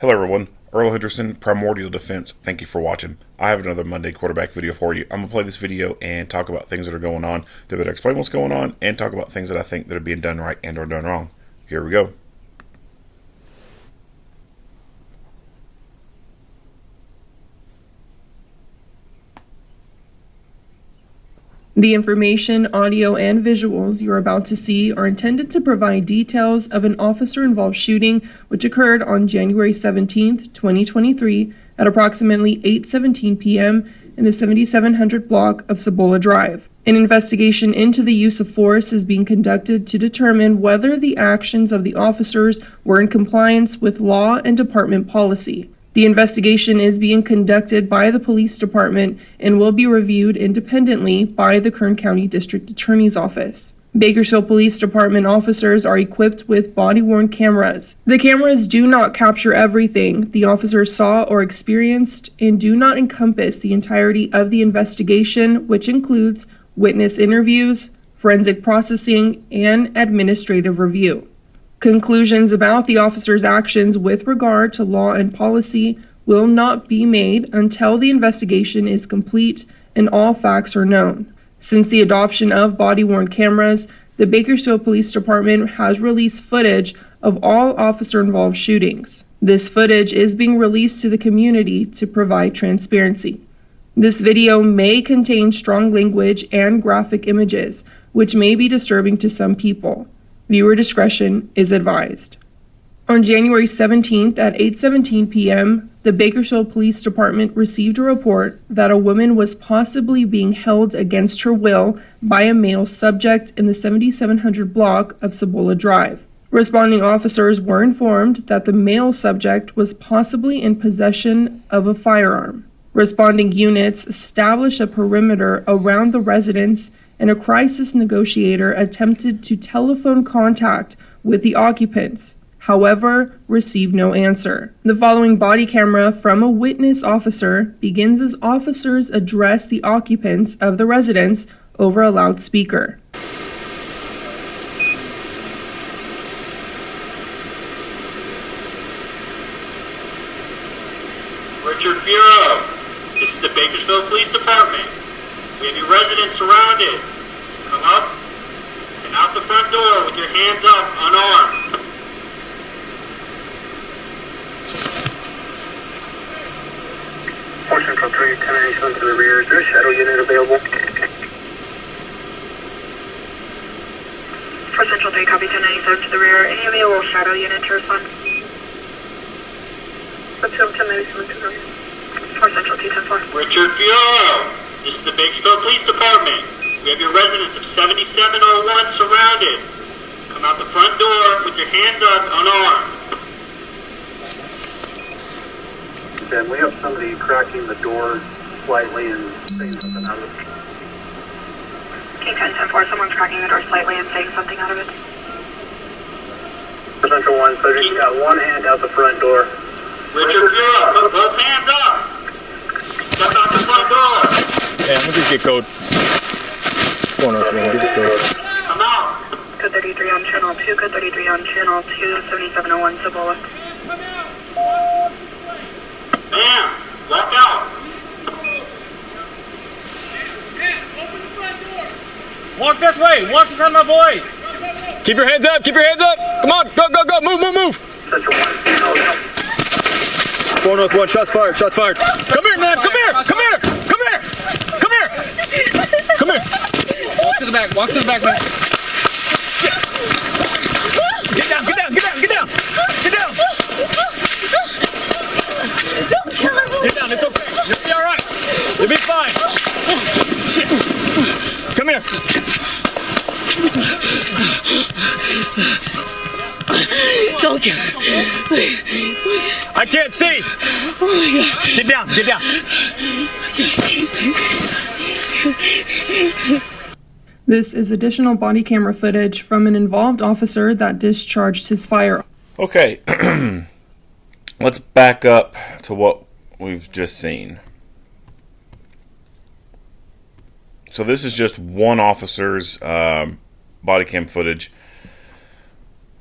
Hello everyone, Earl Henderson, Primordial Defense. Thank you for watching. I have another Monday quarterback video for you. I'm going to play this video and talk about things that are going on, to better explain what's going on, and talk about things that I think that are being done right and or done wrong. Here we go. The information, audio, and visuals you're about to see are intended to provide details of an officer-involved shooting which occurred on January 17, 2023 at approximately 8:17 p.m. in the 7700 block of Cibola Drive. An investigation into the use of force is being conducted to determine whether the actions of the officers were in compliance with law and department policy. The investigation is being conducted by the police department and will be reviewed independently by the Kern County District Attorney's Office. Bakersfield Police Department officers are equipped with body-worn cameras. The cameras do not capture everything the officers saw or experienced and do not encompass the entirety of the investigation, which includes witness interviews, forensic processing, and administrative review. Conclusions about the officer's actions with regard to law and policy will not be made until the investigation is complete and all facts are known. Since the adoption of body-worn cameras, the Bakersfield Police Department has released footage of all officer-involved shootings. This footage is being released to the community to provide transparency. This video may contain strong language and graphic images, which may be disturbing to some people. Viewer discretion is advised. On January 17th at 8:17 p.m., the Bakersfield Police Department received a report that a woman was possibly being held against her will by a male subject in the 7700 block of Cibola Drive. Responding officers were informed that the male subject was possibly in possession of a firearm. Responding units established a perimeter around the residence, and a crisis negotiator attempted to telephone contact with the occupants, however, received no answer. The following body camera from a witness officer begins as officers address the occupants of the residence over a loudspeaker. Richard Firo, this is the Bakersfield Police Department. We have your residents surrounded. Come up and out the front door with your hands up, unarmed. Central 3, 1087 to the rear. Is there a shadow unit available? For Central 3, copy 1097 to the rear. Any available shadow unit to respond? Central 1097 to the rear. For Central 210-4. Richard Firo, this is the Bakersfield Police Department. We have your residents of 7701 surrounded. Come out the front door with your hands up, unarmed. Ben, we have somebody cracking the door slightly and saying something out of it. King 10-4, someone's cracking the door slightly and saying something out of it. Central 1, so he's got one hand out the front door. Richard Firo, put both hands up. Step out the front door. Yeah, I'm gonna just get code. Going up, man. Get this code. Come out. Code 33 on channel 2, code 33 on channel 2, 7701 Cibola. Ma'am, walk out. Walk this way. Walk this on my boys. Keep your hands up. Keep your hands up. Come on. Go, go, go. Move, move, move. Central 1, no, no. 401. Shots fired. Shots fired. Come here, man. Come here. Come here. Come here. Come here. Come here. Walk to the back. Walk to the back, man. Shit. Get down. Get down. Get down. Get down. Get down. Get down. It's okay. You'll be all right. You'll be fine. Shit. Come here. Don't get I can't see. Oh my God. Get down. Get down. This is additional body camera footage from an involved officer that discharged his firearm. Okay, let's back up to what we've just seen. So this is just one officer's body cam footage.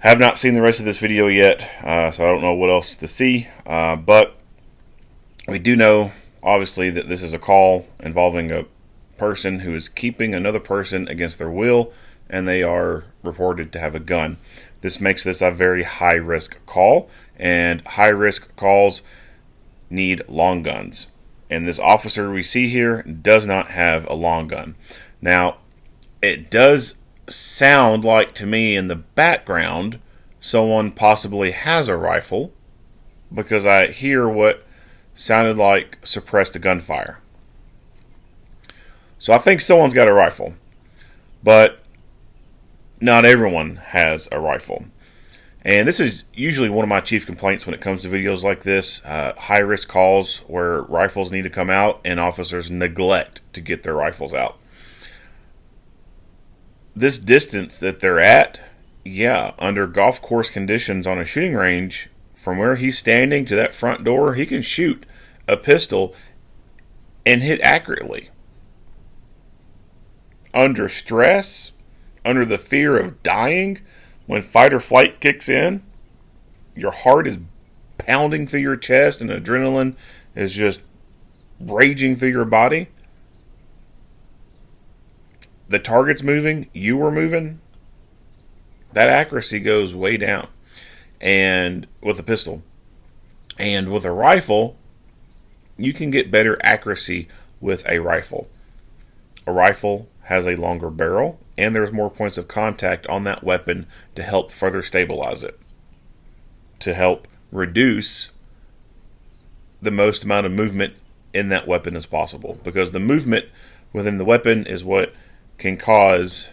Have not seen the rest of this video yet, so I don't know what else to see. But we do know, obviously, that this is a call involving a person who is keeping another person against their will, and they are reported to have a gun. This makes this a very high-risk call, and high-risk calls need long guns. And this officer we see here does not have a long gun. Now, it does sound like to me in the background someone possibly has a rifle, because I hear what sounded like suppressed gunfire. So I think someone's got a rifle, but not everyone has a rifle. And this is usually one of my chief complaints when it comes to videos like this, high-risk calls where rifles need to come out and officers neglect to get their rifles out. This distance that they're at, yeah, under golf course conditions on a shooting range, from where he's standing to that front door, he can shoot a pistol and hit accurately. Under stress, under the fear of dying, when fight or flight kicks in, your heart is pounding through your chest and adrenaline is just raging through your body. The target's moving, you were moving, that accuracy goes way down. And with a pistol. And with a rifle, you can get better accuracy with a rifle. A rifle has a longer barrel, and there's more points of contact on that weapon to help further stabilize it, to help reduce the most amount of movement in that weapon as possible, because the movement within the weapon is what can cause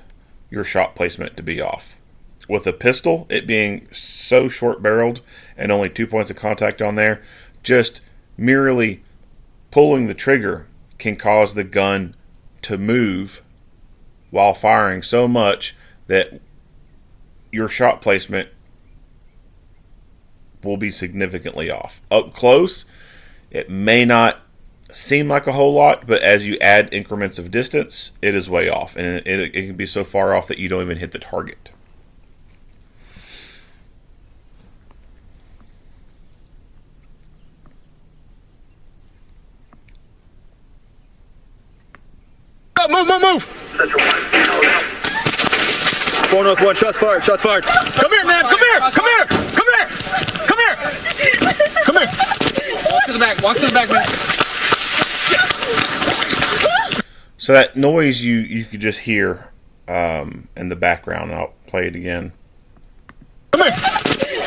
your shot placement to be off. With a pistol, it being so short-barreled and only 2 points of contact on there, just merely pulling the trigger can cause the gun to move while firing so much that your shot placement will be significantly off. Up close, it may not seem like a whole lot, but as you add increments of distance, it is way off. And it can be so far off that you don't even hit the target. Move! Central 1. 4 North 1, shots fired. Come here, man, come here! Walk to the back, man. So that noise you could just hear in the background, I'll play it again. Come here!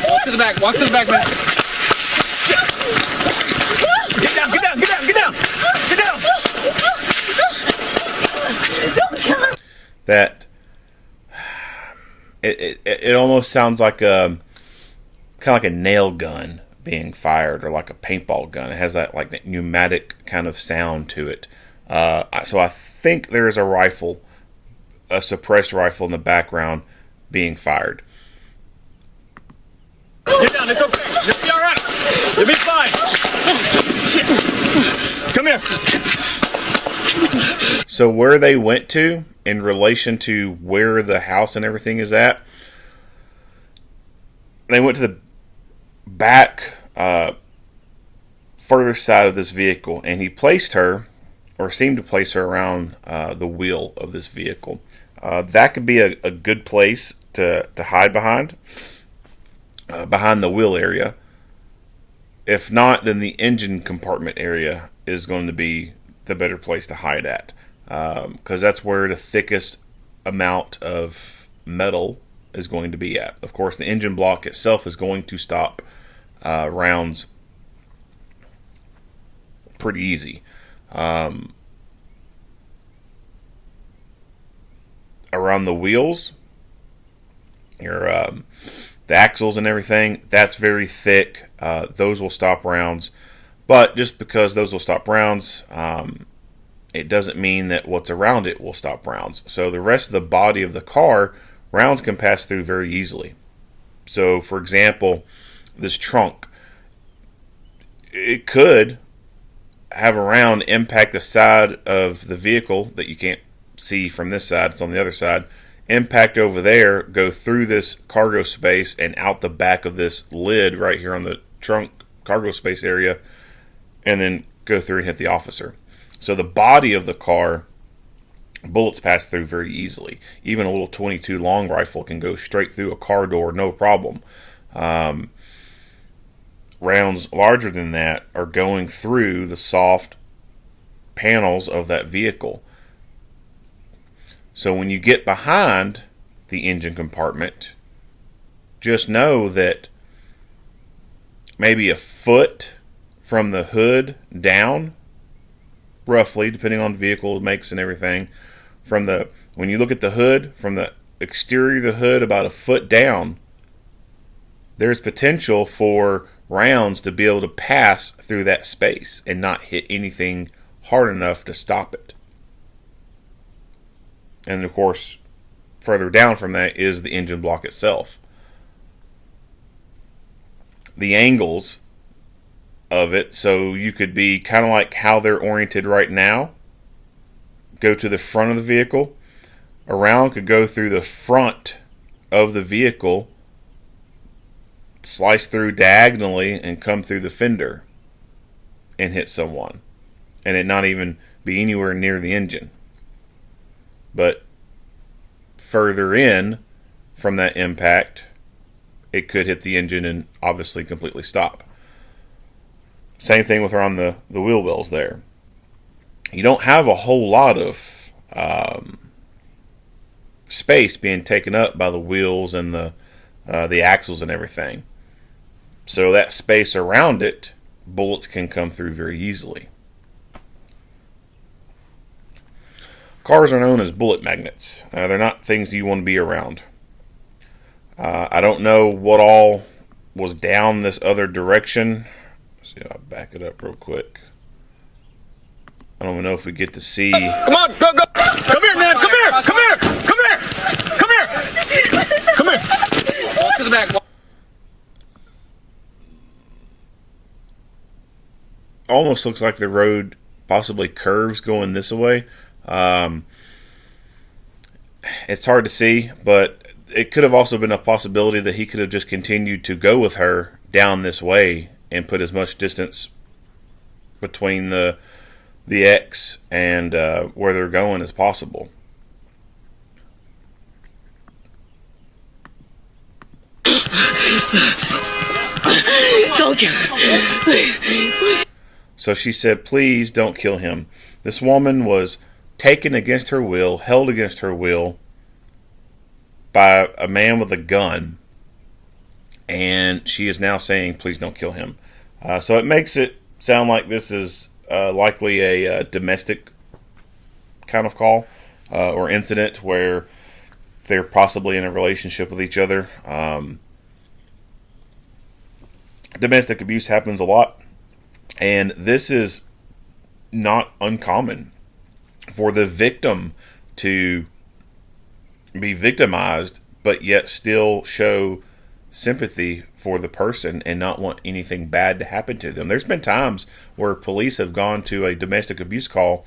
Walk to the back, man. Get down! That it almost sounds like a kind of like a nail gun being fired, or like a paintball gun. It has that pneumatic kind of sound to it. So I think there is a rifle, a suppressed rifle in the background being fired. Get down, it's okay. You'll be all right. You'll be fine. Shit. Come here. So where they went to in relation to where the house and everything is at, they went to the back further side of this vehicle, and he placed her, or seemed to place her, around the wheel of this vehicle. That could be a good place to hide behind the wheel area. If not, then the engine compartment area is going to be the better place to hide at, because that's where the thickest amount of metal is going to be at. Of course, the engine block itself is going to stop rounds pretty easy. Around the wheels, the axles and everything, that's very thick. Those will stop rounds. But just because those will stop rounds, it doesn't mean that what's around it will stop rounds. So the rest of the body of the car, rounds can pass through very easily. So, for example, this trunk, it could have a round impact the side of the vehicle that you can't see from this side, it's on the other side, impact over there, go through this cargo space and out the back of this lid right here on the trunk cargo space area, and then go through and hit the officer. So the body of the car, bullets pass through very easily. Even a little .22 long rifle can go straight through a car door, no problem. Rounds larger than that are going through the soft panels of that vehicle. So when you get behind the engine compartment, just know that maybe a foot from the hood down, roughly, depending on the vehicle makes and everything, when you look at the hood, from the exterior of the hood about a foot down, there's potential for rounds to be able to pass through that space and not hit anything hard enough to stop it. And of course, further down from that is the engine block itself. The angles of it, so you could be kind of like how they're oriented right now. Go to the front of the vehicle. A round could go through the front of the vehicle, slice through diagonally, and come through the fender and hit someone, and it not even be anywhere near the engine. But further in from that impact, it could hit the engine and obviously completely stop. Same thing with around the wheel wells there. You don't have a whole lot of space being taken up by the wheels and the axles and everything. So that space around it, bullets can come through very easily. Cars are known as bullet magnets. They're not things you want to be around. I don't know what all was down this other direction. Let's see, I'll back it up real quick. I don't even know if we get to see. Come on, go, go. Come here, man. Come here. Come here. Come here. Come here. Come here. Walk to the back. Almost looks like the road possibly curves going this way. It's hard to see, but it could have also been a possibility that he could have just continued to go with her down this way and put as much distance between the X and where they're going as possible. Don't kill him. So she said, please don't kill him. This woman was taken against her will, held against her will by a man with a gun, and she is now saying, please don't kill him. So it makes it sound like this is likely a domestic kind of call or incident where they're possibly in a relationship with each other. Domestic abuse happens a lot, and this is not uncommon for the victim to be victimized but yet still show sympathy for the person and not want anything bad to happen to them. There's been times where police have gone to a domestic abuse call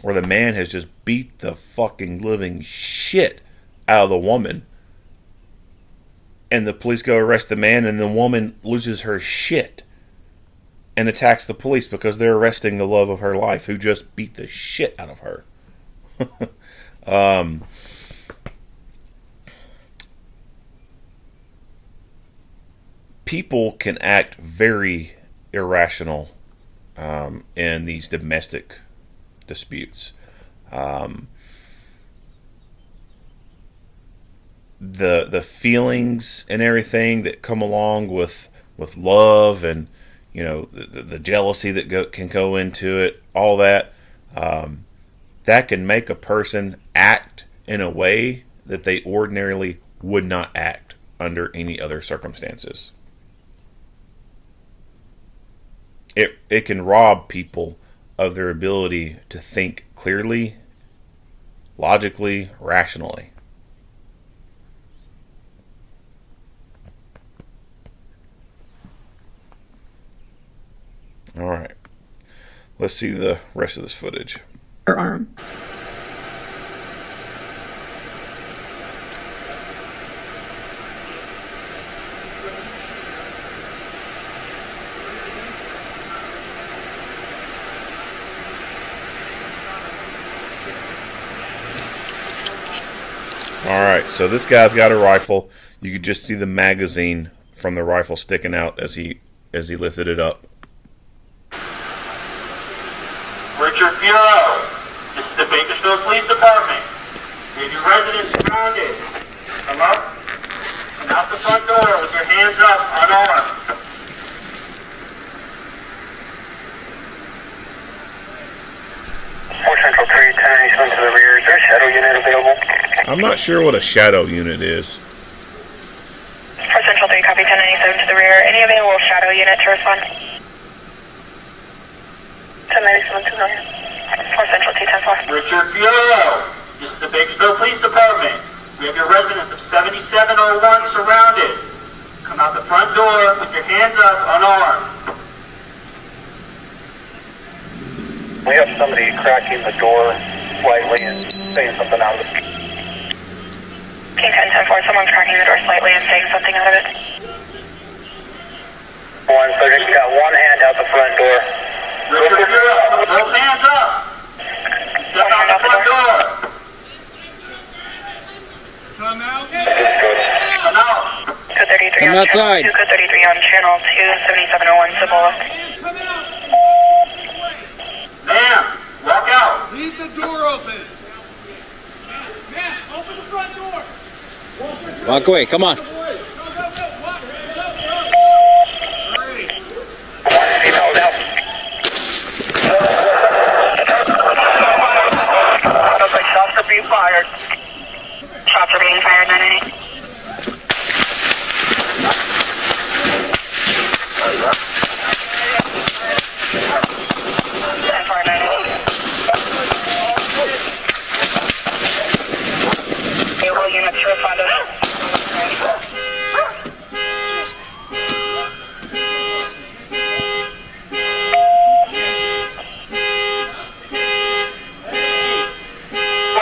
where the man has just beat the fucking living shit out of the woman, and the police go arrest the man, and the woman loses her shit and attacks the police because they're arresting the love of her life who just beat the shit out of her. People can act very irrational in these domestic disputes. The feelings and everything that come along with love, and the jealousy that can go into it, all that that can make a person act in a way that they ordinarily would not act under any other circumstances. It can rob people of their ability to think clearly, logically, rationally. All right. Let's see the rest of this footage. Her arm. Alright, so this guy's got a rifle. You could just see the magazine from the rifle sticking out as he lifted it up. Richard Firo, this is the Bakersfield Police Department. We have your residents surrounded. Come up and out the front door with your hands up, unarmed. Central 310, he's to the rear. Is there a shadow unit available? I'm not sure what a shadow unit is. For Central 3, copy 1097 to the rear. Any available shadow unit to respond? 1097 to the rear. For Central 210 Richard Firo, this is the Bakersfield Police Department. We have your residents of 7701 surrounded. Come out the front door with your hands up, unarmed. We have somebody cracking the door slightly and saying something out of it. King 10-4, someone's cracking the door slightly and saying something out of it. One subject got one hand out the front door. Richard Firo, both hands up. Step out the front door. Come out. Come out. Code 33 Come on outside. Code 33 on channel 27701 Cibola. Ma'am, walk out. Leave the door open. Man, open the front door. Walk away. Come on. Sounds like shots are being fired. Shots are being fired, 998. All units to respond to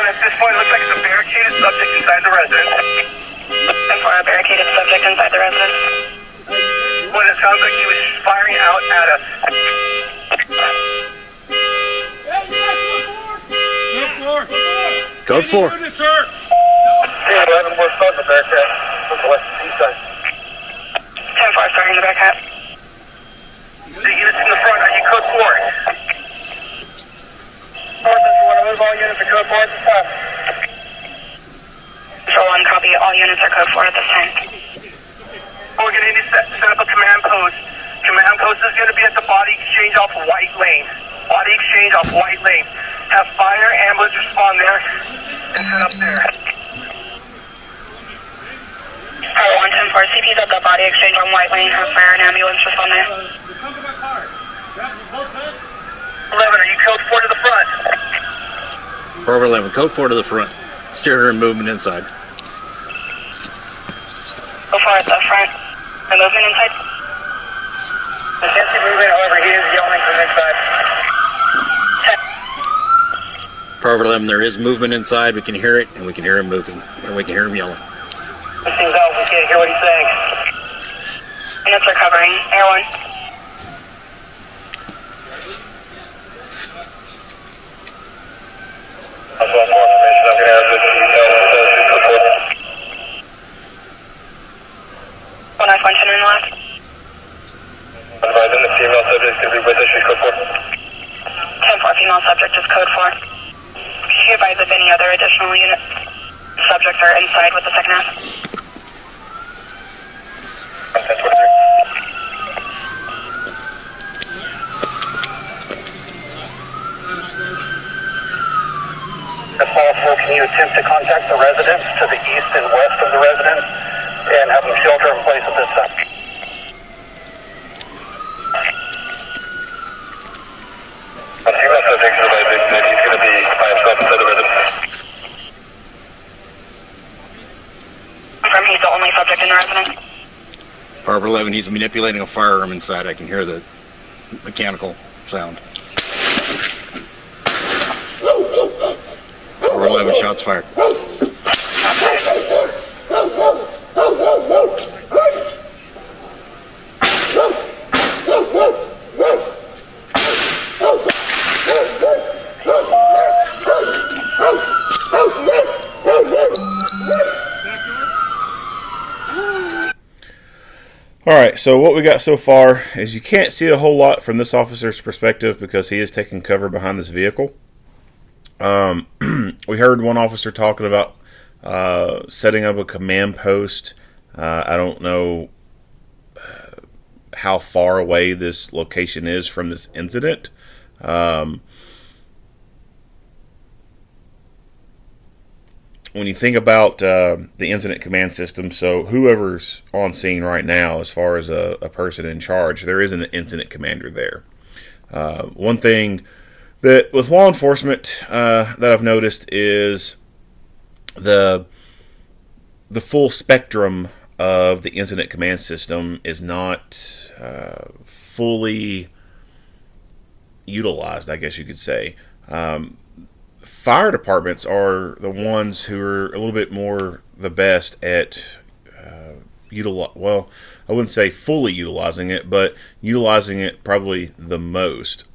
At this point, it looks like it's a barricaded subject inside the residence. and for a barricaded subject inside the residence. When it sounds like he was firing out at us. Code 4. 11, we're starting the barricade from the west and east side. 10-4, starting the back hat. The units in the front, are you code 4? Forces, we want to move all units to code 4 at this time. So 1 copy, all units are code 4 at this time. We're going to need to set up a command post. Command post is going to be at the body exchange off White Lane. Body exchange off White Lane. Have fire, ambulance respond there, and set up there. Power 110-4, CP's at the body exchange on White Lane, have fire and ambulance respond there. Come to my car. Grab both of us. 11, are you code 4 to the front? Forever 11. Code 4 to the front. Steer and movement inside. Go for it, the front. The movement inside. I can't see movement, however, he is yelling from inside. Forever 11. There is movement inside. We can hear it, and we can hear him moving, and we can hear him yelling. This thing's out, we can't hear what he's saying. Units are covering. Air 1. I'll go more information. I'm going to have this detail. 1 function in the left. Advising the female subject to be with us. She's code 4. 10-4, female subject is code 4. She advised if any other additional unit subjects are inside with the second half. If possible, can you attempt to contact the residents to the east and west of the residence and have them shelter in place at this time? A female subject is advising that he's going to be by himself inside the residence. Confirm he's the only subject in the residence. Forever 11. He's manipulating a firearm inside. I can hear the mechanical sound. Forever 11. Shots fired. All right, so what we got so far is you can't see a whole lot from this officer's perspective because he is taking cover behind this vehicle. We heard one officer talking about setting up a command post. I don't know how far away this location is from this incident. When you think about the incident command system, so whoever's on scene right now, as far as a person in charge, there is an incident commander there. One thing that with law enforcement that I've noticed is the full spectrum of the incident command system is not fully utilized, I guess you could say. Fire departments are the ones who are a little bit more the best at well, I wouldn't say fully utilizing it, but utilizing it probably the most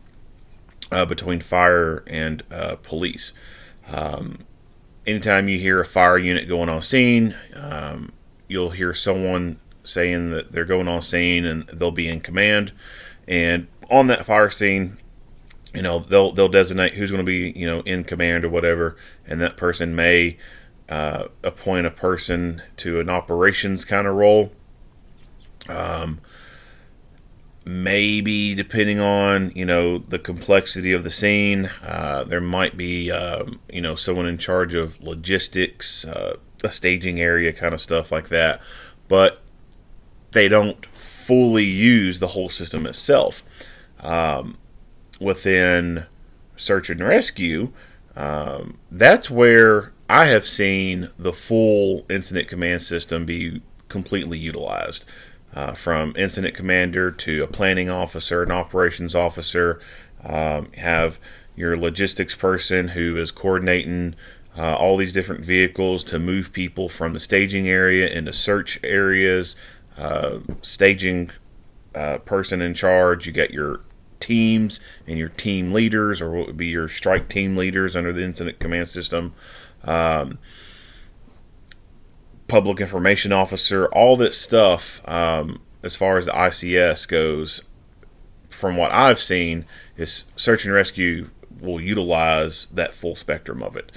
between fire and police. Anytime you hear a fire unit going on scene, you'll hear someone saying that they're going on scene and they'll be in command. And on that fire scene, they'll designate who's going to be, in command or whatever, and that person may appoint a person to an operations kind of role. Maybe depending on, the complexity of the scene, there might be, someone in charge of logistics, a staging area kind of stuff like that. But they don't fully use the whole system itself. Within search and rescue, that's where I have seen the full incident command system be completely utilized. From incident commander to a planning officer, an operations officer, have your logistics person who is coordinating all these different vehicles to move people from the staging area into search areas, staging person in charge. You got your teams and your team leaders, or what would be your strike team leaders under the incident command system. Public information officer, all this stuff, as far as the ICS goes, from what I've seen, is search and rescue will utilize that full spectrum of it.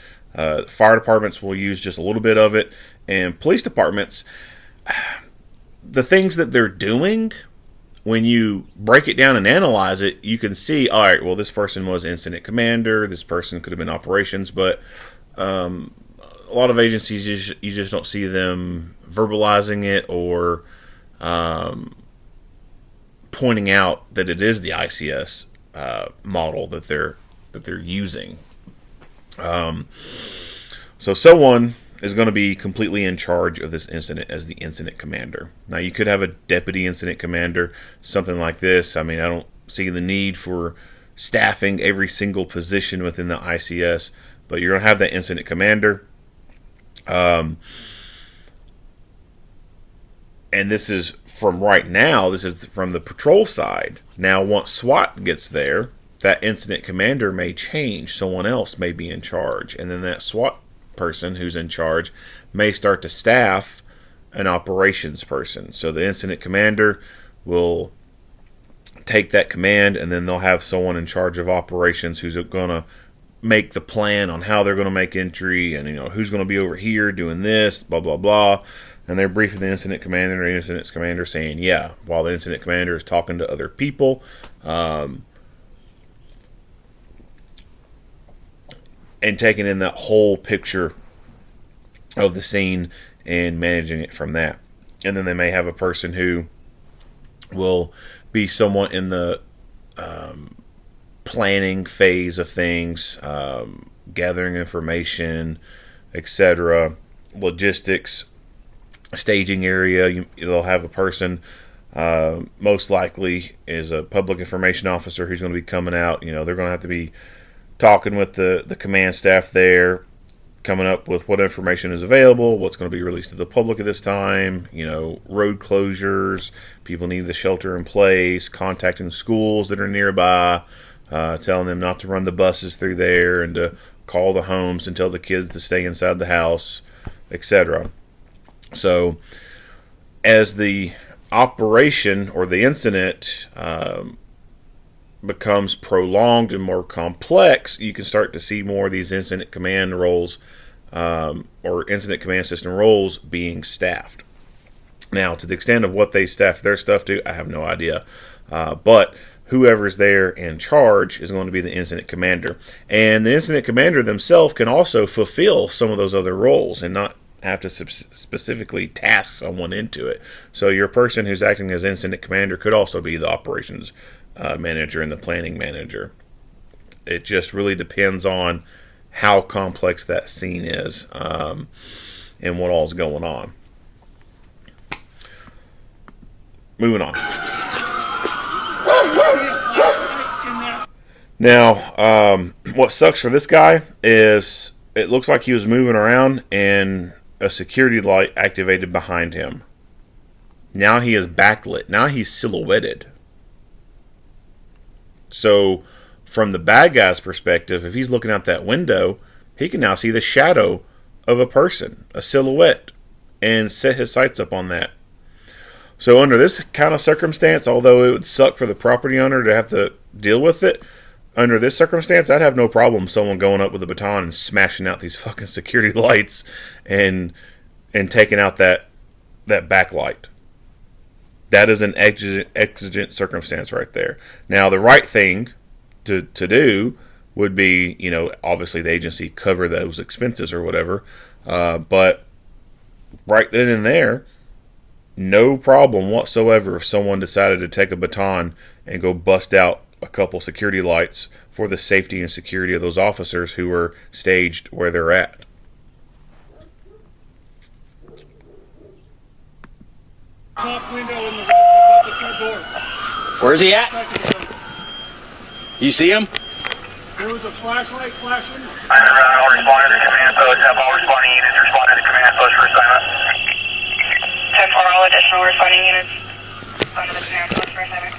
Fire departments will use just a little bit of it, and police departments, the things that they're doing, when you break it down and analyze it, you can see, all right, well, this person was incident commander, this person could have been operations, but a lot of agencies, you just don't see them verbalizing it or pointing out that it is the ICS model that they're using. So someone is going to be completely in charge of this incident as the incident commander. Now, you could have a deputy incident commander, something like this. I mean, I don't see the need for staffing every single position within the ICS, but you're going to have that incident commander. And this is from right now, this is from the patrol side. Now, once SWAT gets there, that incident commander may change. Someone else may be in charge. And then that SWAT person who's in charge may start to staff an operations person. So the incident commander will take that command, and then they'll have someone in charge of operations who's going to make the plan on how they're going to make entry, and who's going to be over here doing this, blah blah blah. And they're briefing the incident commander, and the incident commander saying, yeah, while the incident commander is talking to other people, and taking in that whole picture of the scene and managing it from that. And then they may have a person who will be somewhat in the planning phase of things, gathering information, etc., logistics, staging area. They'll have a person, most likely is a public information officer, who's going to be coming out. They're going to have to be talking with the command staff there, coming up with what information is available, what's going to be released to the public at this time, road closures, people need the shelter in place, contacting schools that are nearby, telling them not to run the buses through there and to call the homes and tell the kids to stay inside the house, etc. So as the operation or the incident becomes prolonged and more complex, you can start to see more of these incident command roles or incident command system roles being staffed. Now, to the extent of what they staff their stuff to, I have no idea. But whoever's there in charge is going to be the incident commander. And the incident commander themselves can also fulfill some of those other roles and not have to specifically task someone into it. So your person who's acting as incident commander could also be the operations manager and the planning manager. It just really depends on how complex that scene is and what all's going on. Moving on. Now, what sucks for this guy is it looks like he was moving around and a security light activated behind him. Now he is backlit. Now he's silhouetted. So, from the bad guy's perspective, if he's looking out that window, he can now see the shadow of a person, a silhouette, and set his sights up on that. So under this kind of circumstance, although it would suck for the property owner to have to deal with it, under this circumstance, I'd have no problem someone going up with a baton and smashing out these fucking security lights and taking out that backlight. That is an exigent circumstance right there. Now, the right thing to do would be, obviously the agency cover those expenses or whatever. But right then and there, no problem whatsoever if someone decided to take a baton and go bust out a couple security lights for the safety and security of those officers who are staged where they're at. Top window in the right the front door. Where's he at? You see him? There was a flashlight flashing. All responding to command post. Have all responding units responded to command post for assignment. Have all additional responding units respond to the command post for assignment.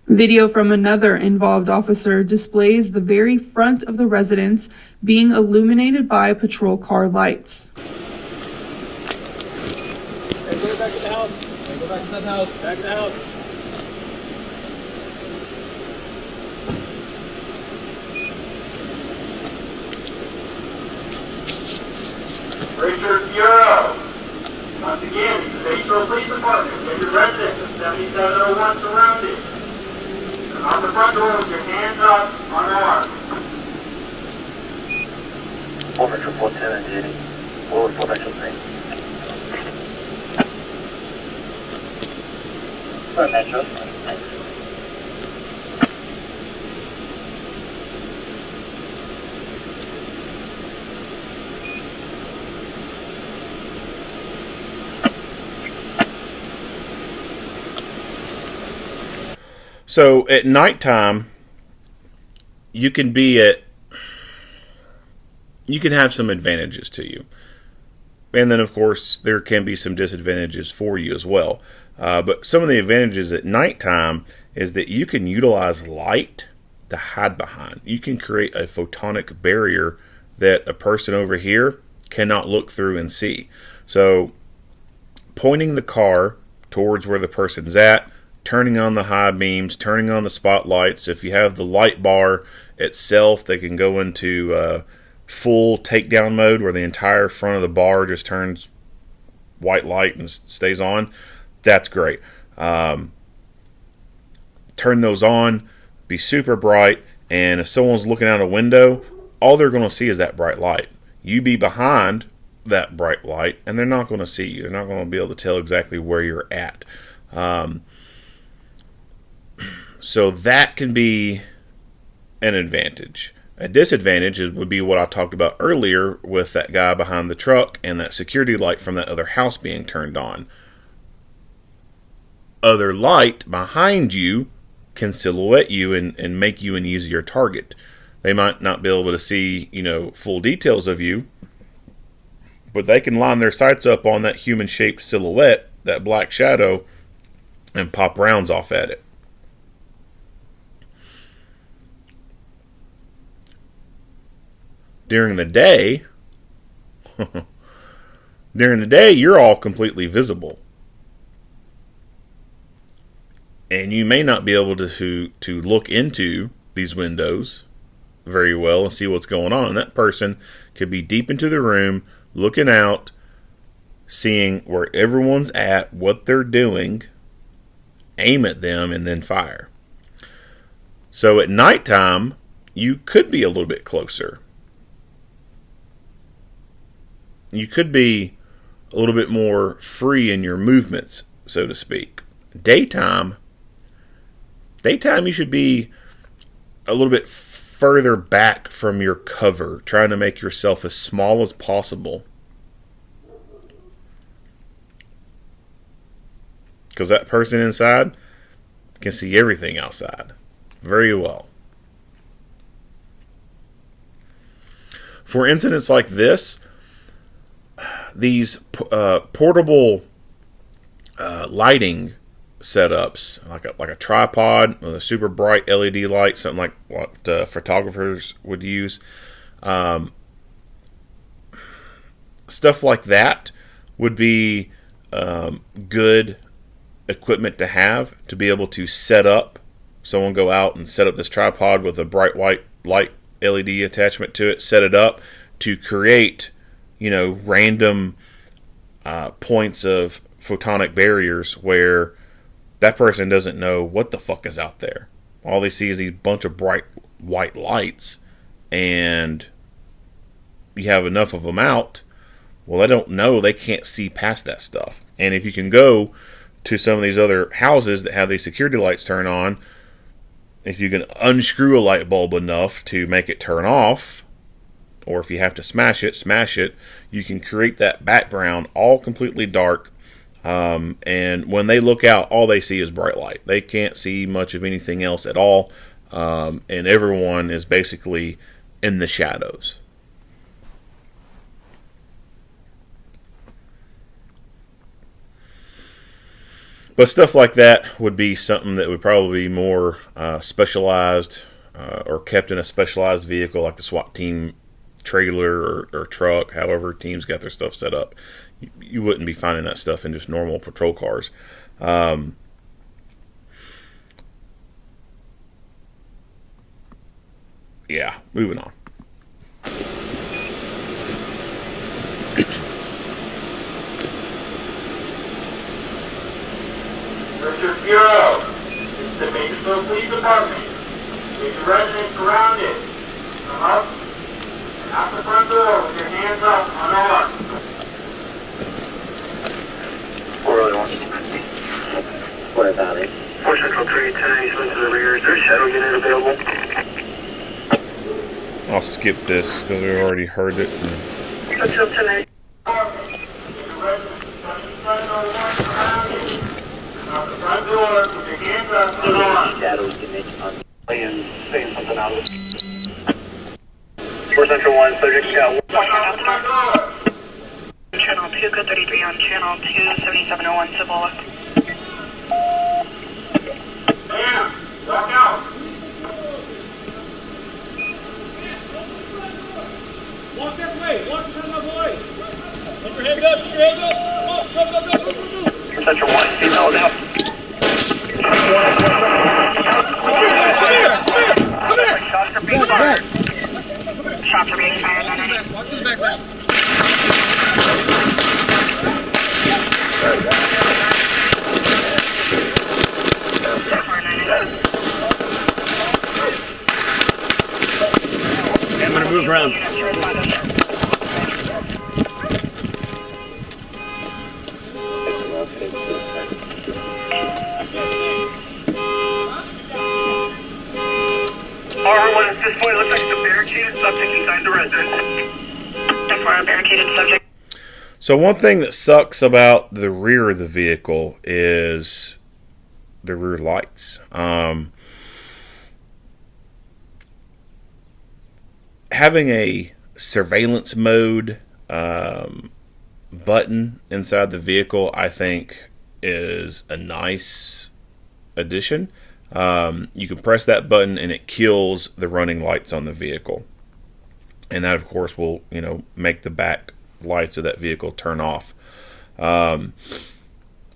Video from another involved officer displays the very front of the residence being illuminated by patrol car lights. Hey, go back to the house. Hey, go back to that house. Back to the house. Richard Firo. Once again, this is the Bakersfield Police Department. Get your residents of 7701 surrounded. On the front door with your hands up, unarmed. Over to 47 Jenny. Forward for Metro 3. For Metro 3. So at nighttime, you can have some advantages to you. And then, of course, there can be some disadvantages for you as well. But some of the advantages at nighttime is that you can utilize light to hide behind. You can create a photonic barrier that a person over here cannot look through and see. So pointing the car towards where the person's at, turning on the high beams, turning on the spotlights. If you have the light bar itself, they can go into full takedown mode where the entire front of the bar just turns white light and stays on. That's great. Turn those on, be super bright, And if someone's looking out a window, all they're going to see is that bright light. You be behind that bright light, and they're not going to see you. They're not going to be able to tell exactly where you're at. So that can be an advantage. A disadvantage would be what I talked about earlier with that guy behind the truck and that security light from that other house being turned on. Other light behind you can silhouette you and make you an easier target. They might not be able to see, full details of you, but they can line their sights up on that human-shaped silhouette, that black shadow, and pop rounds off at it. During the day, you're all completely visible. And you may not be able to look into these windows very well and see what's going on. And that person could be deep into the room, looking out, seeing where everyone's at, what they're doing, aim at them, and then fire. So at nighttime, you could be a little bit closer. You could be a little bit more free in your movements, so to speak. Daytime, you should be a little bit further back from your cover, trying to make yourself as small as possible. Because that person inside can see everything outside very well. For incidents like this, these portable lighting setups, like a tripod with a super bright LED light, something like what photographers would use, stuff like that would be good equipment to have, to be able to set up. Someone go out and set up this tripod with a bright white light LED attachment to it, set it up to create random points of photonic barriers where that person doesn't know what the fuck is out there. All they see is these bunch of bright white lights, and you have enough of them out. Well, they don't know. They can't see past that stuff. And if you can go to some of these other houses that have these security lights turn on, if you can unscrew a light bulb enough to make it turn off, or if you have to smash it, you can create that background all completely dark. And when they look out, all they see is bright light. They can't see much of anything else at all. And everyone is basically in the shadows. But stuff like that would be something that would probably be more specialized or kept in a specialized vehicle like the SWAT team trailer or truck, however teams got their stuff set up. You wouldn't be finding that stuff in just normal patrol cars. Yeah, moving on. Richard Firo, this is the Bakersfield Police Department. With your residents surrounded, come up and out the front door with your hands up, unarmed. 401. What about it? 4 Central 3, 10 Eastman to the rear. Is there a shadow unit available? I'll skip this because we've already heard it. Until 10 Out the front door with your hands up, unarmed. shadow unit on saying something out of it. 4 Central 1, subject got Out the front door. Channel 2, code 33 on channel 27701 Cibola. Bam! Walk out! Walk this way. Walk this way, my boy. Put your hands up. Put your hands up. Go, go, go, go, go, go. Central 1, female now. Come here. Shots are being fired. Shots are being fired. Walk to the back, man. for a barricaded subject. So one thing that sucks about the rear of the vehicle is the rear lights. Having a surveillance mode button inside the vehicle, I think, is a nice addition. You can press that button and it kills the running lights on the vehicle, and that, of course, will make the back lights of that vehicle turn off.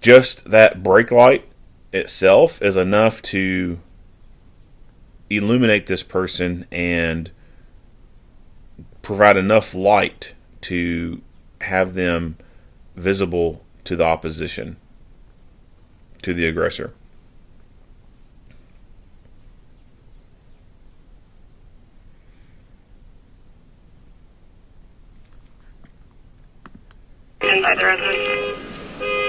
Just that brake light itself is enough to illuminate this person and provide enough light to have them visible to the opposition, to the aggressor. Inside the residence.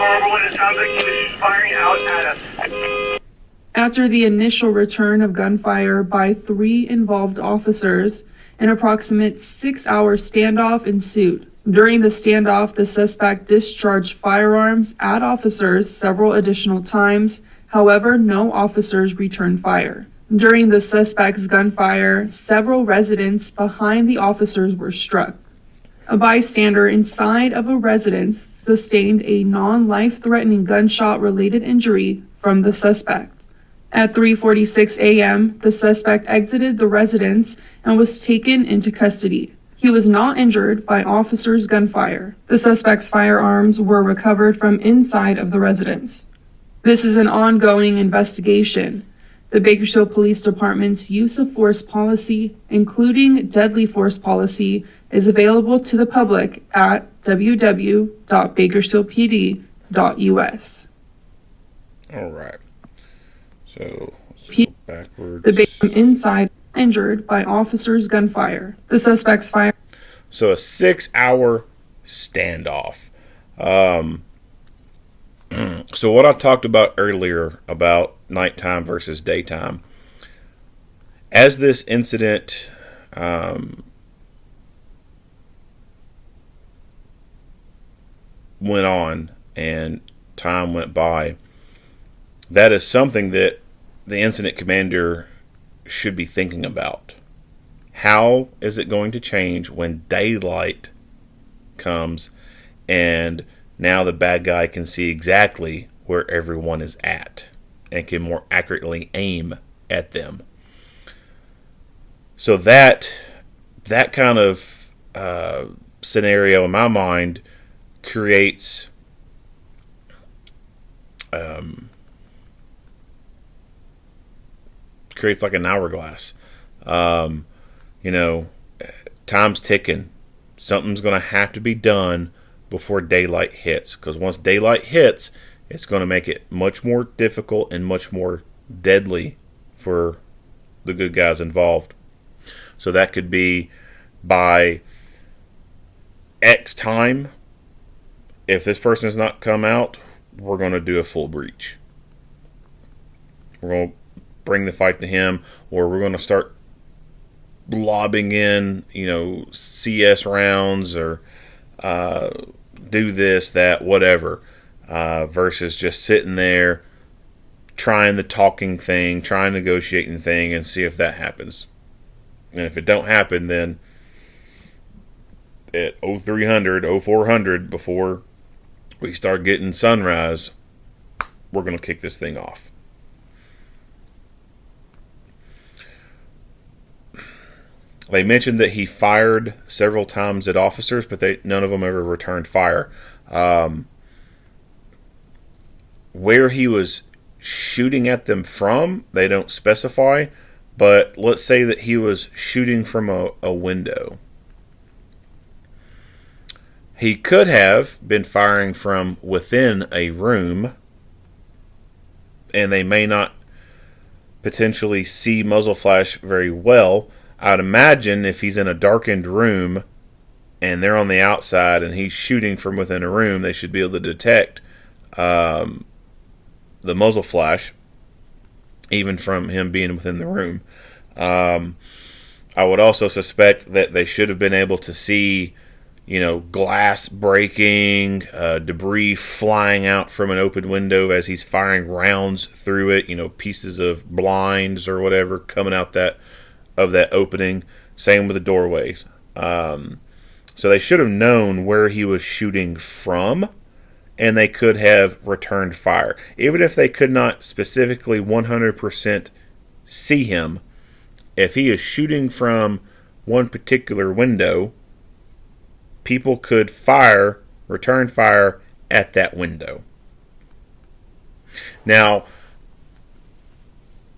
What it sounds like he's firing out at us. After the initial return of gunfire by 3 involved officers, an approximate 6-hour standoff ensued. During the standoff, the suspect discharged firearms at officers several additional times. However, no officers returned fire. During the suspect's gunfire, several residents behind the officers were struck. A bystander inside of a residence sustained a non-life-threatening gunshot-related injury from the suspect. At 3:46 a.m., the suspect exited the residence and was taken into custody. He was not injured by officers' gunfire. The suspect's firearms were recovered from inside of the residence. This is an ongoing investigation. The Bakersfield Police Department's use of force policy, including deadly force policy, is available to the public at www.bakersfieldpd.us. All right. So let's go backwards. The victim inside injured by officers' gunfire. The suspect's fire. So a 6-hour standoff. So what I talked about earlier about nighttime versus daytime, as this incident went on and time went by, that is something that the incident commander should be thinking about. How is it going to change when daylight comes and now the bad guy can see exactly where everyone is at and can more accurately aim at them? So that kind of scenario in my mind creates like an hourglass. Time's ticking. Something's going to have to be done before daylight hits, because once daylight hits, it's going to make it much more difficult and much more deadly for the good guys involved. So that could be by X time. If this person has not come out, we're going to do a full breach. We're going to bring the fight to him, or we're going to start lobbing in, CS rounds, or do this, that, whatever, versus just sitting there trying the talking thing, trying negotiating thing, and see if that happens. And if it don't happen, then at 0300, 0400, before we start getting sunrise, we're going to kick this thing off. They mentioned that he fired several times at officers, but none of them ever returned fire. Where he was shooting at them from, they don't specify, but let's say that he was shooting from a window. He could have been firing from within a room, and they may not potentially see muzzle flash very well. I'd imagine if he's in a darkened room and they're on the outside and he's shooting from within a room, they should be able to detect the muzzle flash, even from him being within the room. I would also suspect that they should have been able to see, glass breaking, debris flying out from an open window as he's firing rounds through it, pieces of blinds or whatever coming out of that opening. Same with the doorways. So they should have known where he was shooting from, and they could have returned fire. Even if they could not specifically 100% see him, if he is shooting from one particular window, people could return fire at that window. Now,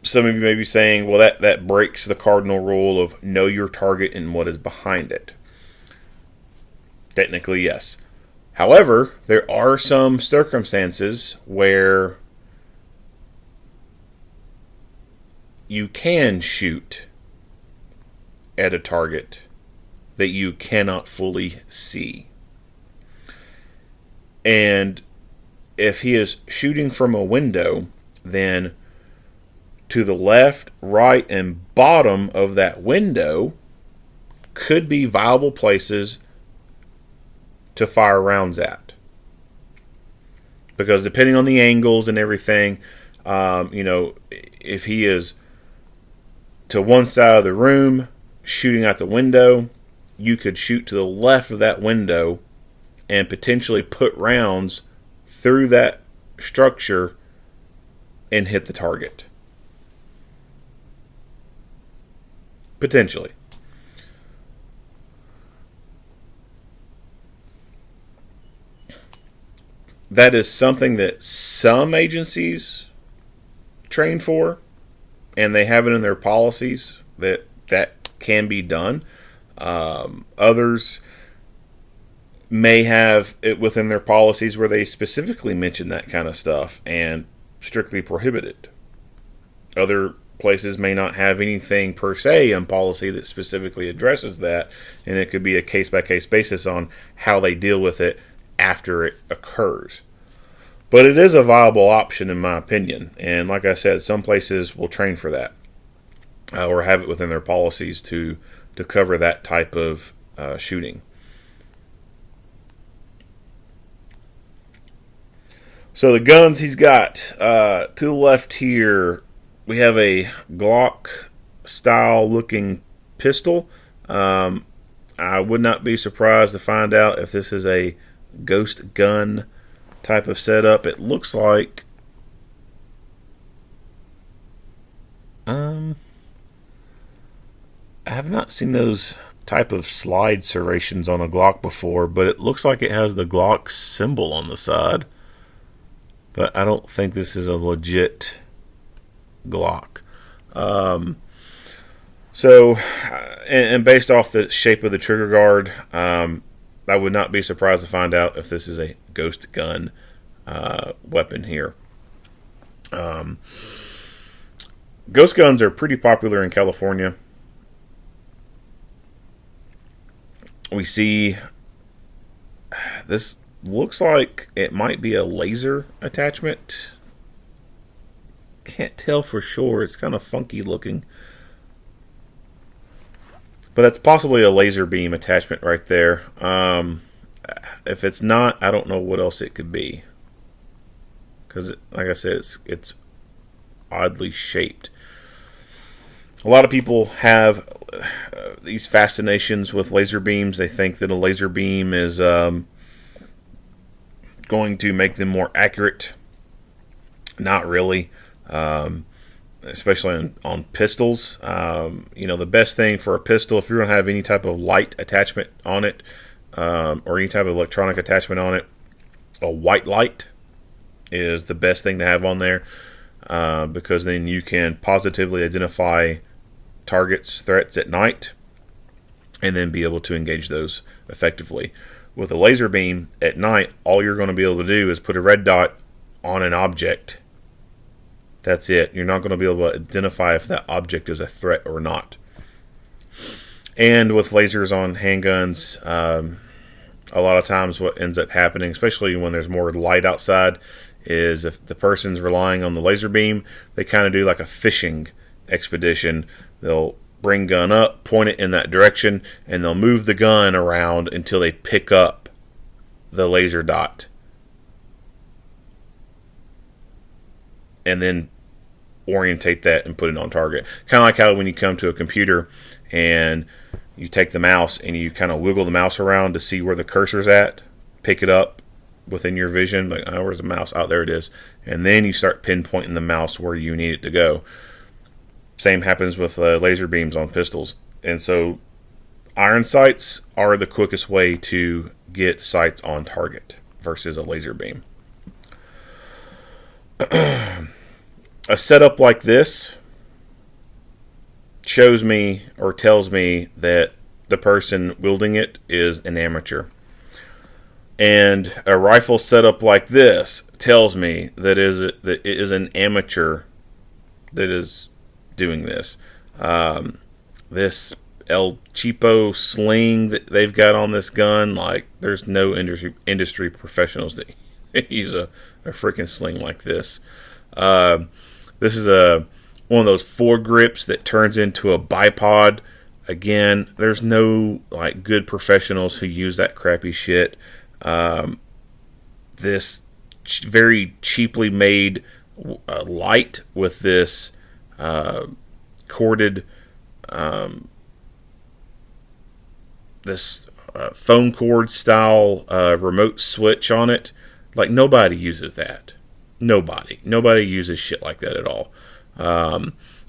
some of you may be saying, well, that breaks the cardinal rule of know your target and what is behind it. Technically, yes. However, there are some circumstances where you can shoot at a target that you cannot fully see. And if he is shooting from a window, then to the left, right, and bottom of that window could be viable places to fire rounds at. Because depending on the angles and everything, if he is to one side of the room shooting out the window, you could shoot to the left of that window and potentially put rounds through that structure and hit the target. Potentially. That is something that some agencies train for, and they have it in their policies that can be done. Others may have it within their policies where they specifically mention that kind of stuff and strictly prohibit it. Other places may not have anything per se in policy that specifically addresses that, and it could be a case-by-case basis on how they deal with it after it occurs. But it is a viable option in my opinion, and like I said, some places will train for that or have it within their policies to cover that type of shooting. So the guns he's got, to the left here, we have a Glock style looking pistol. I would not be surprised to find out if this is a ghost gun type of setup. It looks like I have not seen those type of slide serrations on a Glock before, but it looks like it has the Glock symbol on the side. But I don't think this is a legit Glock. So, based off the shape of the trigger guard, I would not be surprised to find out if this is a ghost gun weapon here. Ghost guns are pretty popular in California. We see this looks like it might be a laser attachment. Can't tell for sure. It's kind of funky looking. But that's possibly a laser beam attachment right there. If it's not, I don't know what else it could be. Because, like I said, it's oddly shaped. A lot of people have these fascinations with laser beams. They think that a laser beam is going to make them more accurate. Not really. Especially on pistols. The best thing for a pistol, if you're going to have any type of light attachment on it, or any type of electronic attachment on it, a white light is the best thing to have on there, because then you can positively identify targets, threats at night, and then be able to engage those effectively. With a laser beam at night, all you're going to be able to do is put a red dot on an object. That's it. You're not going to be able to identify if that object is a threat or not. And with lasers on handguns, a lot of times what ends up happening, especially when there's more light outside, is if the person's relying on the laser beam, they kind of do like a fishing expedition. They'll bring gun up, point it in that direction, and they'll move the gun around until they pick up the laser dot. And then orientate that and put it on target. Kind of like how when you come to a computer and you take the mouse and you kind of wiggle the mouse around to see where the cursor's at, pick it up within your vision, like, oh, where's the mouse? Oh, there it is. And then you start pinpointing the mouse where you need it to go. Same happens with laser beams on pistols. And so iron sights are the quickest way to get sights on target versus a laser beam. A setup like this shows me or tells me that the person wielding it is an amateur. And a rifle setup like this tells me that it is an amateur that is doing this. This El Cheapo sling that they've got on this gun, like, there's no industry professionals that use a freaking sling like this. This is one of those foregrips that turns into a bipod. Again, there's no like good professionals who use that crappy shit. This very cheaply made light with this corded phone cord style remote switch on it. Like, nobody uses that. Nobody uses shit like that at all.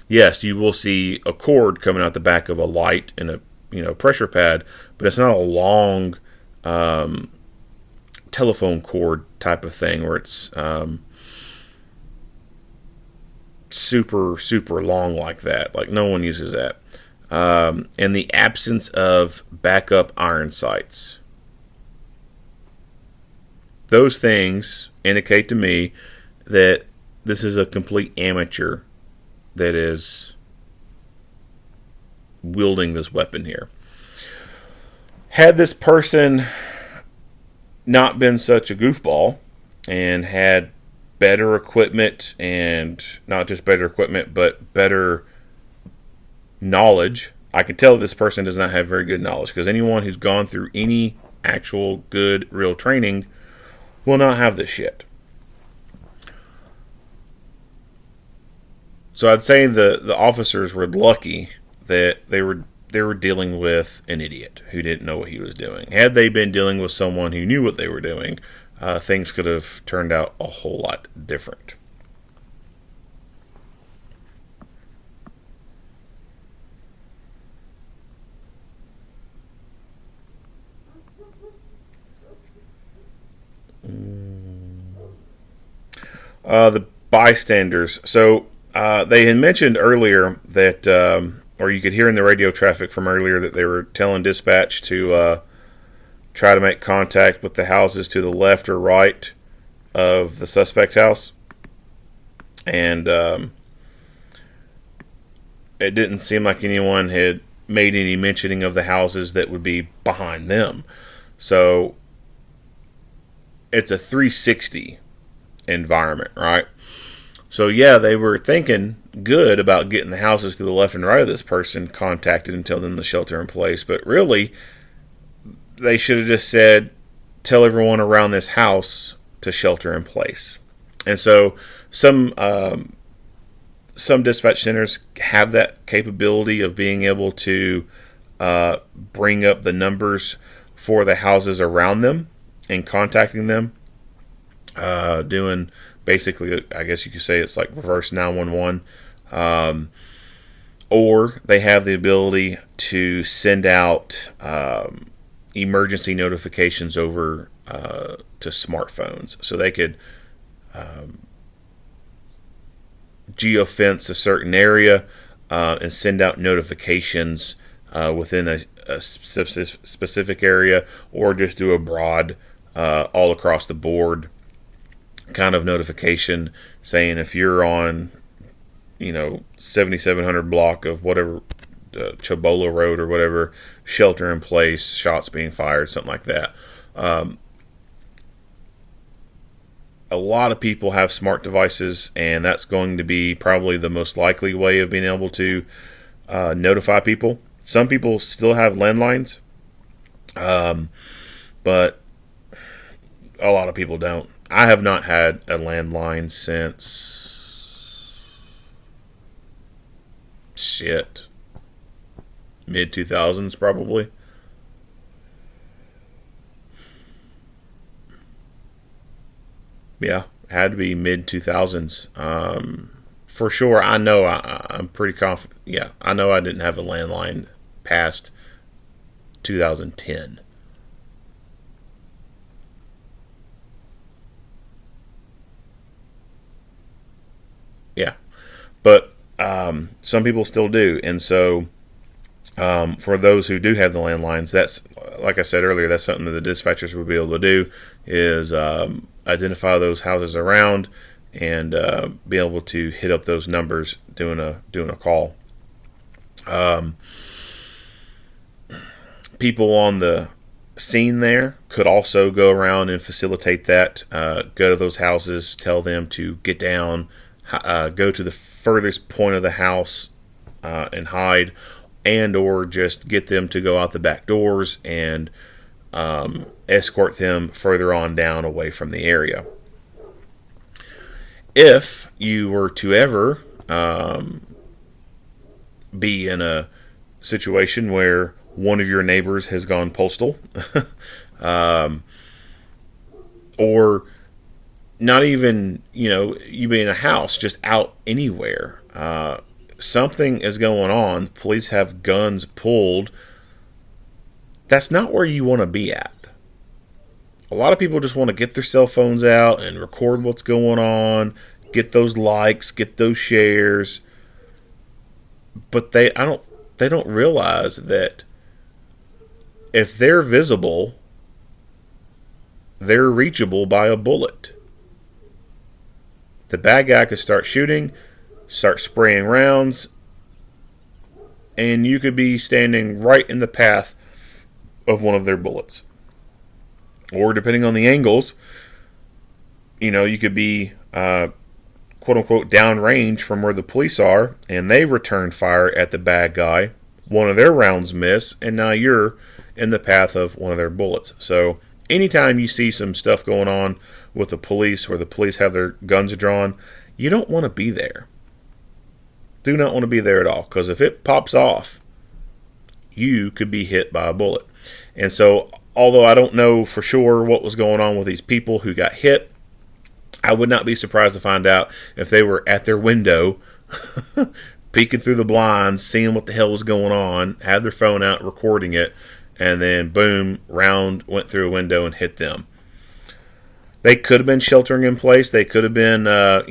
Yes, you will see a cord coming out the back of a light and a pressure pad, but it's not a long telephone cord type of thing where it's super long like that. Like, no one uses that. In the absence of backup iron sights, those things indicate to me that this is a complete amateur that is wielding this weapon here. Had this person not been such a goofball and had better equipment, and not just better equipment, but better knowledge, I can tell this person does not have very good knowledge, because anyone who's gone through any actual good real training will not have this shit. So I'd say the officers were lucky that they were dealing with an idiot who didn't know what he was doing. Had they been dealing with someone who knew what they were doing, things could have turned out a whole lot different. The bystanders. So they had mentioned earlier that, or you could hear in the radio traffic from earlier, that they were telling dispatch to try to make contact with the houses to the left or right of the suspect house. And it didn't seem like anyone had made any mentioning of the houses that would be behind them. So it's a 360 environment, right? So yeah, they were thinking good about getting the houses to the left and right of this person contacted and tell them to shelter in place, but really they should have just said, tell everyone around this house to shelter in place. And so some dispatch centers have that capability of being able to bring up the numbers for the houses around them and contacting them, doing basically, I guess you could say it's like reverse 911. Or they have the ability to send out emergency notifications over to smartphones. So they could geofence a certain area and send out notifications within a specific area, or just do a broad all across the board kind of notification saying, if you're on 7700 block of whatever, Chabola Road or whatever, shelter in place, shots being fired, something like that. A lot of people have smart devices, and that's going to be probably the most likely way of being able to notify people. Some people still have landlines, but a lot of people don't. I have not had a landline since mid 2000s probably. Yeah, had to be mid 2000s. For sure, I know I'm pretty confident. Yeah, I know I didn't have a landline past 2010. Yeah, but some people still do, and so for those who do have the landlines, that's, like I said earlier, that's something that the dispatchers will be able to do, is identify those houses around and be able to hit up those numbers doing a call. People on the scene there could also go around and facilitate that. Go to those houses, tell them to get down, go to the furthest point of the house and hide, and or just get them to go out the back doors and escort them further on down away from the area. If you were to ever be in a situation where one of your neighbors has gone postal, or not even, you be in a house, just out anywhere, something is going on, the police have guns pulled, that's not where you want to be at. A lot of people just want to get their cell phones out and record what's going on, get those likes, get those shares, but they don't realize that if they're visible, they're reachable by a bullet. The bad guy could start shooting, start spraying rounds, and you could be standing right in the path of one of their bullets. Or depending on the angles, you could be quote unquote downrange from where the police are, and they return fire at the bad guy. One of their rounds miss, and now you're in the path of one of their bullets. So anytime you see some stuff going on with the police, where the police have their guns drawn, you don't want to be there. Do not want to be there at all, because if it pops off, you could be hit by a bullet. And so, although I don't know for sure what was going on with these people who got hit, I would not be surprised to find out if they were at their window peeking through the blinds, seeing what the hell was going on, had their phone out recording it, and then boom, round went through a window and hit them. They could have been sheltering in place. They could have been, their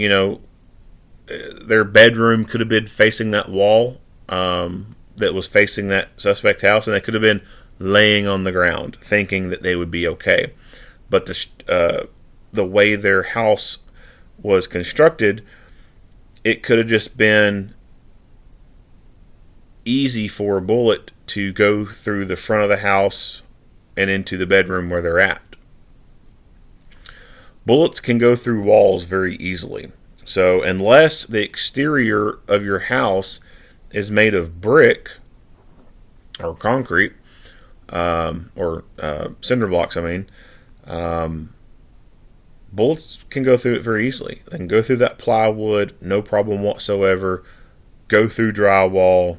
bedroom could have been facing that wall that was facing that suspect house, and they could have been laying on the ground thinking that they would be okay. But the way their house was constructed, it could have just been easy for a bullet to go through the front of the house and into the bedroom where they're at. Bullets can go through walls very easily. So unless the exterior of your house is made of brick or concrete, or cinder blocks, bullets can go through it very easily. They can go through that plywood, no problem whatsoever, go through drywall.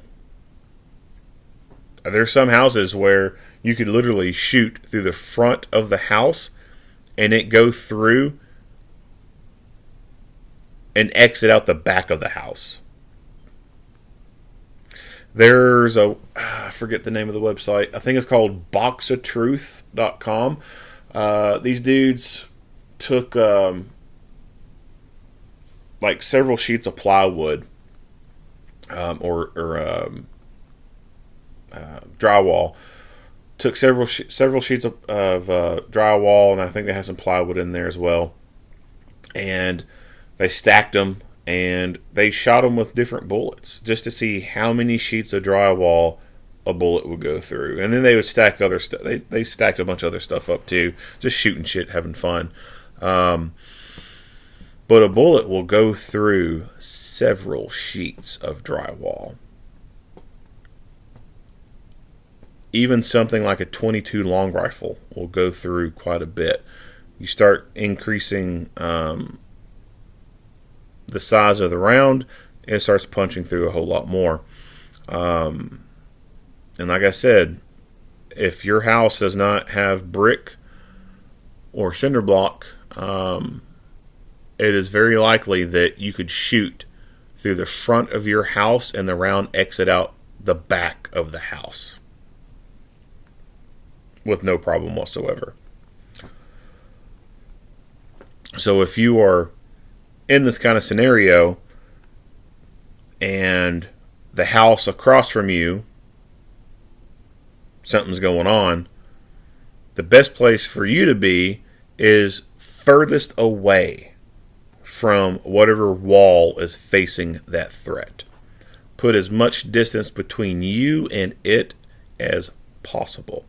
There's some houses where you could literally shoot through the front of the house and it go through and exit out the back of the house. There's I forget the name of the website. I think it's called boxoftruth.com. These dudes took like several sheets of plywood or drywall. Took several sheets of drywall, and I think they had some plywood in there as well. And they stacked them, and they shot them with different bullets just to see how many sheets of drywall a bullet would go through. And then they would stack other stuff. They stacked a bunch of other stuff up too, just shooting shit, having fun. But a bullet will go through several sheets of drywall. even something like a 22 long rifle will go through quite a bit. You start increasing the size of the round, it starts punching through a whole lot more. And like I said, if your house does not have brick or cinder block, it is very likely that you could shoot through the front of your house and the round exit out the back of the house with no problem whatsoever. So if you are in this kind of scenario and the house across from you, something's going on, the best place for you to be is furthest away from whatever wall is facing that threat. Put as much distance between you and it as possible.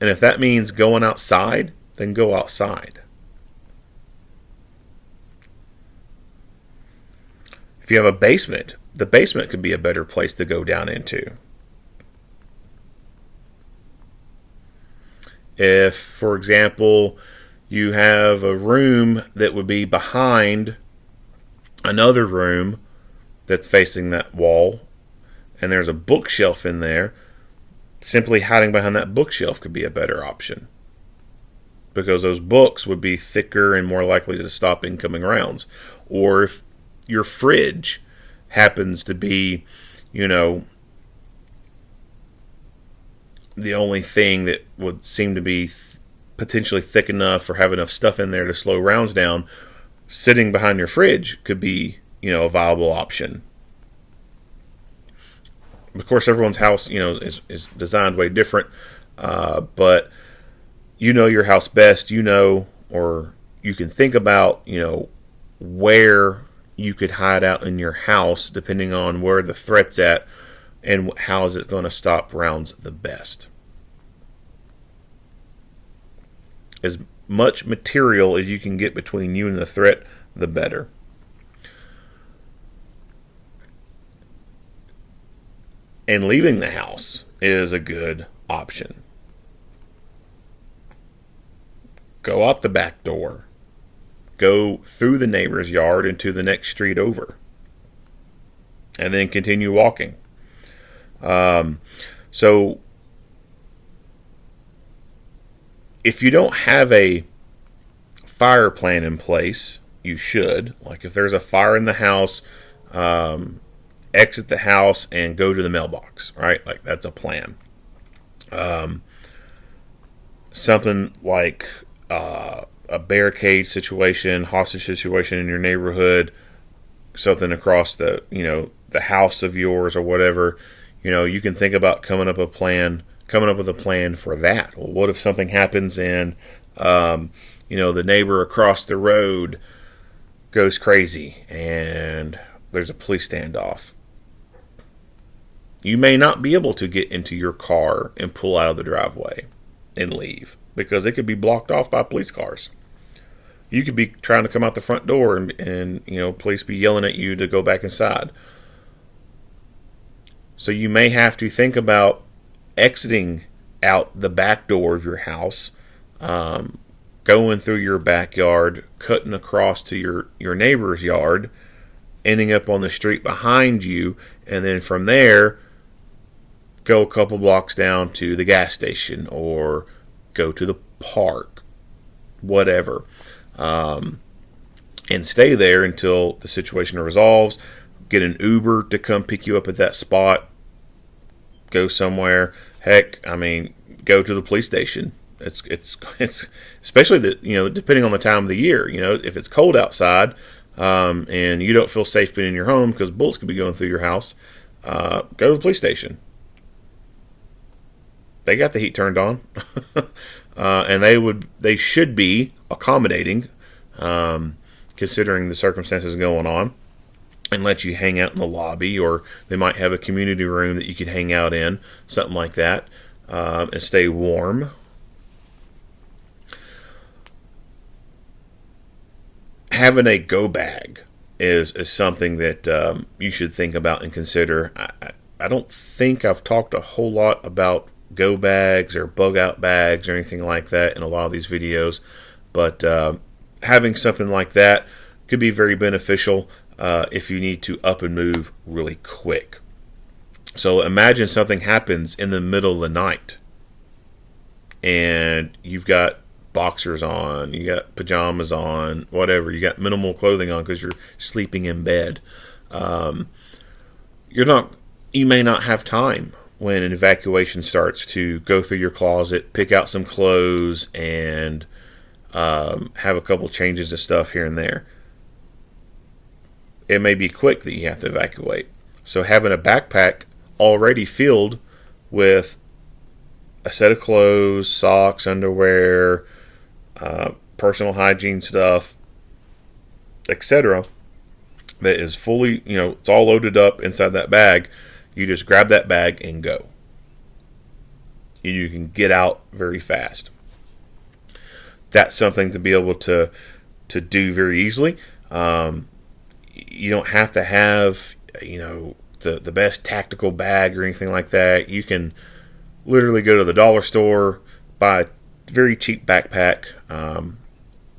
And if that means going outside, then go outside. If you have a basement, the basement could be a better place to go down into. If, for example, you have a room that would be behind another room that's facing that wall, and there's a bookshelf in there, simply hiding behind that bookshelf could be a better option, because those books would be thicker and more likely to stop incoming rounds. Or if your fridge happens to be, the only thing that would seem to be potentially thick enough or have enough stuff in there to slow rounds down, sitting behind your fridge could be, a viable option. Of course, everyone's house, is designed way different, but your house best. Or you can think about, where you could hide out in your house, depending on where the threat's at and how is it going to stop rounds the best. As much material as you can get between you and the threat, the better. And leaving the house is a good option. Go out the back door. Go through the neighbor's yard into the next street over. And then continue walking. So if you don't have a fire plan in place, you should. Like if there's a fire in the house, exit the house and go to the mailbox, right? Like that's a plan. Something like a barricade situation, hostage situation in your neighborhood, something across the house of yours or whatever. You can think about coming up with a plan for that. Well, what if something happens and the neighbor across the road goes crazy and there's a police standoff? You may not be able to get into your car and pull out of the driveway and leave because it could be blocked off by police cars. You could be trying to come out the front door and police be yelling at you to go back inside. So you may have to think about exiting out the back door of your house, going through your backyard, cutting across to your neighbor's yard, ending up on the street behind you, and then from there, go a couple blocks down to the gas station or go to the park, whatever, and stay there until the situation resolves. Get an Uber to come pick you up at that spot. Go somewhere. Heck, go to the police station. It's especially depending on the time of the year. If it's cold outside and you don't feel safe being in your home because bullets could be going through your house, go to the police station. They got the heat turned on, and they should be accommodating, considering the circumstances going on, and let you hang out in the lobby, or they might have a community room that you could hang out in, something like that, and stay warm. Having a go bag is something that you should think about and consider. I don't think I've talked a whole lot about go bags or bug out bags or anything like that in a lot of these videos, but having something like that could be very beneficial if you need to up and move really quick. So imagine something happens in the middle of the night and you've got boxers on, you got pajamas on, whatever, you got minimal clothing on because you're sleeping in bed. You may not have time when an evacuation starts to go through your closet, pick out some clothes, and have a couple changes of stuff here and there. It may be quick that you have to evacuate. So having a backpack already filled with a set of clothes, socks, underwear, personal hygiene stuff, etc., that is fully, it's all loaded up inside that bag. You just grab that bag and go. You can get out very fast. That's something to be able to do very easily. You don't have to have, the best tactical bag or anything like that. You can literally go to the dollar store, buy a very cheap backpack,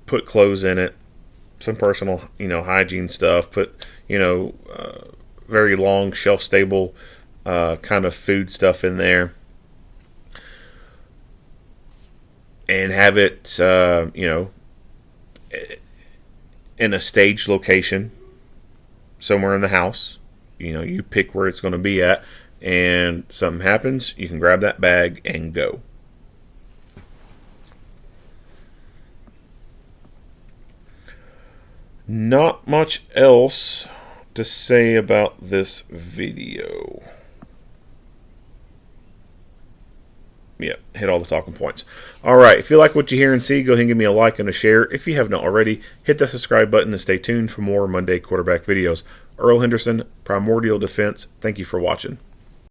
put clothes in it, some personal, hygiene stuff, put, very long shelf-stable kind of food stuff in there, and have it, in a staged location somewhere in the house. You pick where it's going to be at, and something happens, you can grab that bag and go. Not much else to say about this video. Yeah, hit all the talking points. Alright, if you like what you hear and see, go ahead and give me a like and a share. If you have not already, hit the subscribe button and stay tuned for more Monday quarterback videos. Earl Henderson, Primordial Defense, thank you for watching.